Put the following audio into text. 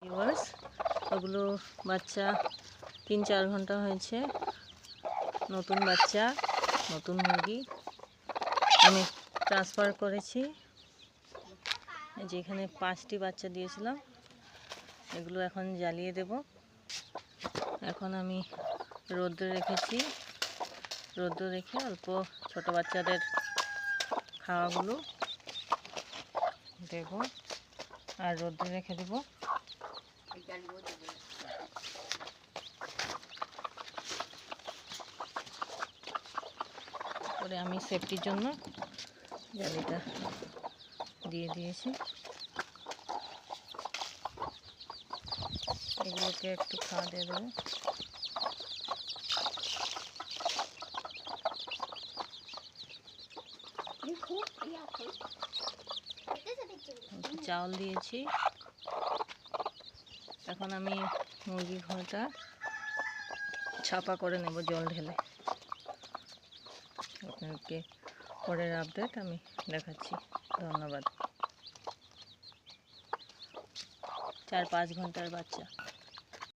Viewers, ওগুলো বাচ্চা 3-4 ঘন্টা হয়েছে। নতুন বাচ্চা, নতুন মুরগি আমি ট্রান্সফার করেছি। যেখানে 5টি বাচ্চা দিয়েছিলাম, এগুলো এখন জ্বালিয়ে দেব। এখন আমি রোদ্রে রেখেছি, রোদ্রে রেখে অল্প ছোট বাচ্চাদের খাওয়াগুলো দেব আর রোদ্রে রেখে দেব। পরে আমি সেফটির জন্য জালিটা দিয়ে দিয়েছি। এগুলোকে একটু খাওয়া দিয়ে দেবো। চাউল দিয়েছি। এখন আমি মুরগির ঘরটা ছাপা করে নেব জল ঢেলে। আপনাকে পরের আপডেট আমি দেখাচ্ছি। ধন্যবাদ। 4-5 ঘন্টার বাচ্চা।